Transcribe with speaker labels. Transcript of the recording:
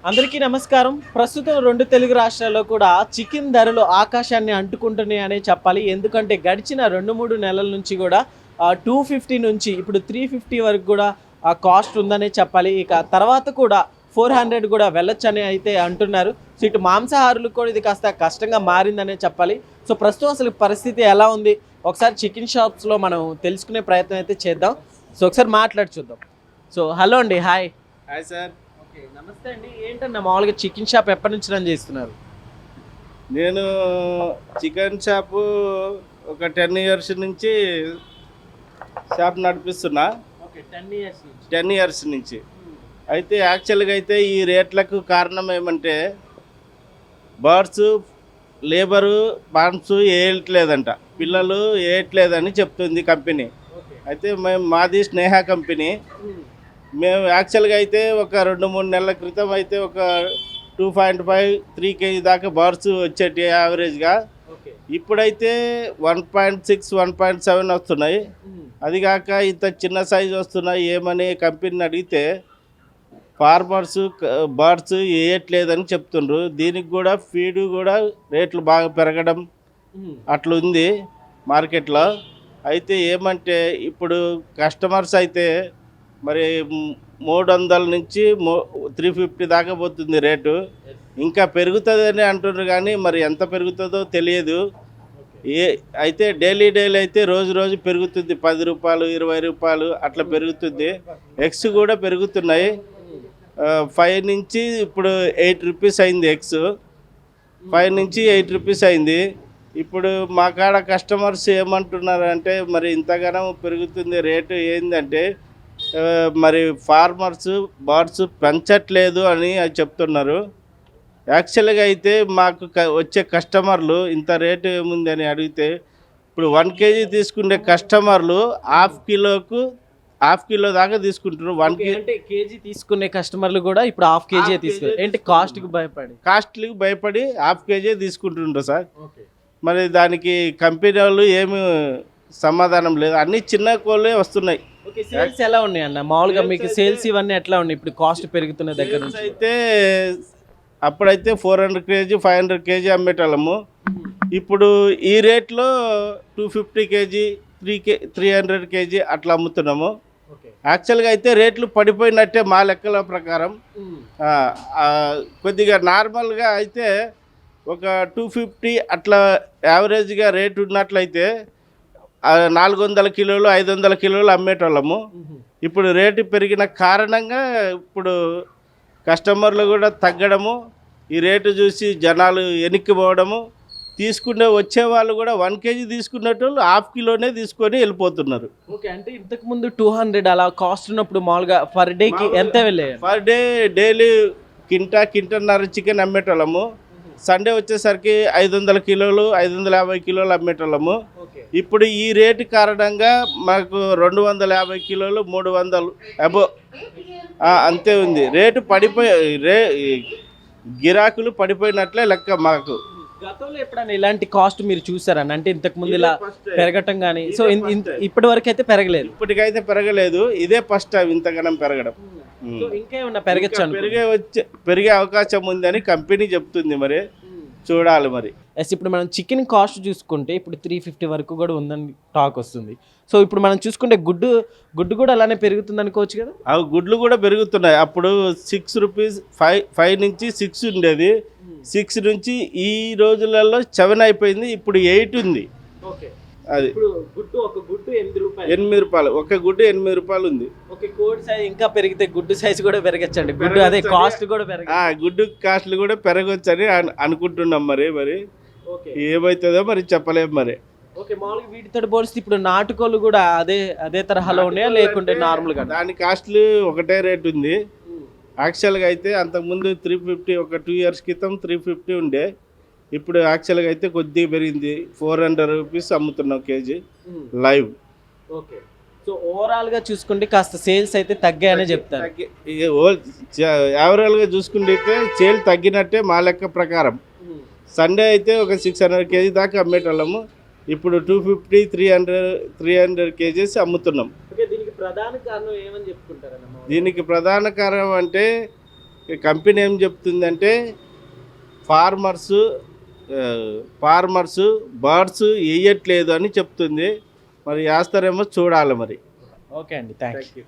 Speaker 1: అందరికీ నమస్కారం. ప్రస్తుతం 2 తెలుగు రాష్ట్రాల్లో కూడా చికెన్ ధరలు ఆకాశాన్ని అంటుకుంటున్నాయనే చెప్పాలి. ఎందుకంటే గడిచిన 2-3 నెలల నుంచి కూడా 250 నుంచి ఇప్పుడు 350 వరకు కూడా కాస్ట్ ఉందనే చెప్పాలి. ఇక తర్వాత కూడా 400 కూడా వెళ్ళొచ్చని అయితే అంటున్నారు. సో ఇటు మాంసాహారులకు కూడా ఇది కాస్త కష్టంగా మారిందనే చెప్పాలి. సో ప్రస్తుతం అసలు పరిస్థితి ఎలా ఉంది ఒకసారి చికెన్ షాప్స్లో మనం తెలుసుకునే ప్రయత్నం అయితే చేద్దాం. సో ఒకసారి మాట్లాడి చూద్దాం. సో హలో అండి, హాయ్.
Speaker 2: Hi sir.
Speaker 1: ఓకే, నమస్తే అండి. ఏంటన్నా మామూలుగా చికెన్ షాప్ ఎప్పటి నుంచి రన్ చేస్తున్నారు?
Speaker 2: నేను చికెన్ షాపు ఒక 10 ఇయర్స్ నుంచి షాప్ నడిపిస్తున్నా.
Speaker 1: ఓకే, 10 ఇయర్స్ నుంచి.
Speaker 2: 10 ఇయర్స్ నుంచి. అయితే యాక్చువల్గా అయితే ఈ రేట్లకు కారణం ఏమంటే బర్డ్స్, లేబరు, బాండ్స్ వేయట్లేదంట, పిల్లలు వేయట్లేదని చెప్తుంది కంపెనీ. అయితే మాది స్నేహ కంపెనీ. మేము యాక్చువల్గా అయితే ఒక 2-3 నెలల క్రితం అయితే ఒక 2.5-3 kg దాకా బర్డ్స్ వచ్చేటి యావరేజ్గా. ఇప్పుడైతే 1.6, 1.7 వస్తున్నాయి. అది కాక ఇంత చిన్న సైజు వస్తున్నాయి ఏమని కంపెనీని అడిగితే ఫార్మర్స్ బర్డ్స్ వేయట్లేదని చెప్తుండ్రు. దీనికి కూడా ఫీడ్ కూడా రేట్లు బాగా పెరగడం అట్లుంది మార్కెట్లో. అయితే ఏమంటే ఇప్పుడు కస్టమర్స్ అయితే మరి 300 నుంచి 350 దాకా పోతుంది రేటు. ఇంకా పెరుగుతుందని అంటున్నారు కానీ మరి ఎంత పెరుగుతుందో తెలియదు. అయితే డైలీ అయితే రోజు పెరుగుతుంది. 10 రూపాయలు, 20 రూపాయలు అట్లా పెరుగుతుంది. ఎగ్స్ కూడా పెరుగుతున్నాయి. 5 నుంచి ఇప్పుడు 8 రూపీస్ అయింది ఎగ్స్. 5 నుంచి 8 రూపీస్ అయింది. ఇప్పుడు మా కాడ కస్టమర్స్ ఏమంటున్నారు అంటే మరి ఇంతగానో పెరుగుతుంది రేటు ఏంటంటే మరి ఫార్మర్స్ బర్డ్స్ పెంచట్లేదు అని చెప్తున్నారు. యాక్చువల్గా అయితే మాకు వచ్చే కస్టమర్లు ఇంత రేటు ఏముంది అని అడిగితే ఇప్పుడు 1 kg తీసుకునే కస్టమర్లు హాఫ్ కిలో దాకా తీసుకుంటున్నారు. 1
Speaker 1: కేజీ తీసుకునే కస్టమర్లు కూడా ఇప్పుడు హాఫ్ కేజీ తీసుకుంటారు. ఏంటి కాస్ట్కి
Speaker 2: భయపడి హాఫ్ కేజీ తీసుకుంటుండ్రు సార్. మరి దానికి కంపెనీ వాళ్ళు ఏమి సమాధానం లేదు. అన్ని చిన్న కోళ్ళే వస్తున్నాయి.
Speaker 1: ఓకే, సేల్స్ ఎలా ఉన్నాయి అన్న? మామూలుగా మీకు సేల్స్ ఇవన్నీ ఎట్లా ఉన్నాయి ఇప్పుడు కాస్ట్ పెరుగుతున్న దగ్గర నుంచి?
Speaker 2: అయితే అప్పుడైతే 400 kg, 500 kg అమ్మేటోళ్ళము. ఇప్పుడు ఈ రేట్లో 250 kg, 300 kg అట్లా అమ్ముతున్నాము. యాక్చువల్గా అయితే రేట్లు పడిపోయినట్టే మా లెక్కల ప్రకారం. కొద్దిగా నార్మల్గా అయితే ఒక 250 అట్లా యావరేజ్గా రేటు ఉన్నట్లయితే 400 కిలోలు, 500 కిలోలు అమ్మేటోళ్ళము. ఇప్పుడు రేటు పెరిగిన కారణంగా ఇప్పుడు కస్టమర్లు కూడా తగ్గడము, ఈ రేటు చూసి జనాలు వెనక్కిపోవడము, తీసుకునే వచ్చేవాళ్ళు కూడా 1 kg తీసుకునేటోళ్ళు హాఫ్ కిలోనే తీసుకొని వెళ్ళిపోతున్నారు.
Speaker 1: ఓకే, అంటే ఇంతకుముందు 200 అలా కాస్ట్ ఉన్నప్పుడు మామూలుగా పర్ డేకి ఎంత వెళ్ళేది?
Speaker 2: పర్ డే డైలీ కింటన్నర చికెన్ అమ్మేటోళ్ళము. సండే వచ్చేసరికి 500 కిలోలు, 550 కిలోలు అమ్మేటోళ్ళము. ఇప్పుడు ఈ రేటు కారణంగా మాకు 250 కిలోలు, 300 అబో అంతే ఉంది. రేటు గిరాకులు పడిపోయినట్లే లెక్క మాకు.
Speaker 1: గతంలో ఎప్పుడైనా ఇలాంటి కాస్ట్ మీరు చూసారని? అంటే ఇంతకు ముందు ఇలా పెరగటం కానీ? సో ఇప్పటి వరకు అయితే పెరగలేదు.
Speaker 2: ఇప్పటికైతే పెరగలేదు. ఇదే ఫస్ట్ టైం ఇంతగానం పెరగడం.
Speaker 1: ఇంకా ఏమన్నా పెరగచ్చు,
Speaker 2: పెరిగే అవకాశం ఉందని కంపెనీ చెప్తుంది. మరి చూడాలి మరి.
Speaker 1: ఇప్పుడు మనం చికెన్ కాస్ట్ చూసుకుంటే ఇప్పుడు 350 వరకు కూడా ఉందని టాక్ వస్తుంది. సో ఇప్పుడు మనం చూసుకుంటే గుడ్డు కూడా అలానే పెరుగుతుంది అనుకోవచ్చు కదా?
Speaker 2: అవి గుడ్లు కూడా పెరుగుతున్నాయి. అప్పుడు 6 రూపీస్, 5 నుంచి 6 ఉండేది. 6 నుంచి ఈ రోజులలో 7 అయిపోయింది. ఇప్పుడు 8 ఉంది. అది
Speaker 1: ఒక గుడ్డు 8
Speaker 2: రూపాయలు. ఒక గుడ్డు 8 రూపాయలు ఉంది.
Speaker 1: ఓకే, కోడి సైజ్ ఇంకా పెరిగితే గుడ్డు సైజ్ కూడా పెరగచ్చండి. గుడ్డు అదే కాస్ట్ కూడా
Speaker 2: గుడ్డు కాస్ట్లు కూడా పెరగొచ్చని అనుకుంటున్నాం. మరి ఏమవుతుందో మరి చెప్పలేము మరి.
Speaker 1: ఓకే, మామూలుగా వీటితో పోలిస్తే ఇప్పుడు నాటుకోళ్ళు కూడా అదే తరహాలో ఉన్నాయా లేకుంటే నార్మల్గా?
Speaker 2: దాని కాస్ట్లు ఒకటే రేట్ ఉంది. యాక్చువల్గా అయితే అంతకుముందు 350, ఒక 2 ఇయర్స్ క్రితం 350 ఉండే. ఇప్పుడు యాక్చువల్గా అయితే కొద్దిగా పెరిగింది. 400 రూపీస్ అమ్ముతున్నాం కేజీ లైవ్.
Speaker 1: ఓకే, సో ఓవరాల్గా చూసుకుంటే కాస్త సేల్స్ అయితే తగ్గాయని చెప్తారు.
Speaker 2: యావరేజ్గా చూసుకుంటే సేల్ తగ్గినట్టే మా లెక్క ప్రకారం. సండే అయితే ఒక 600 kg దాకా అమ్మేటోళ్ళము. ఇప్పుడు 250, 300 kgs అమ్ముతున్నాం.
Speaker 1: దీనికి ప్రధాన కారణం ఏమని చెప్పుకుంటారన్న?
Speaker 2: దీనికి ప్రధాన కారణం అంటే ఈ కంపెనీ ఏం చెప్తుందంటే ఫార్మర్స్ బర్డ్స్ వేయట్లేదు అని చెప్తుంది. మరి వేస్తారేమో చూడాలి మరి.
Speaker 1: ఓకే అండి, థ్యాంక్ యూ.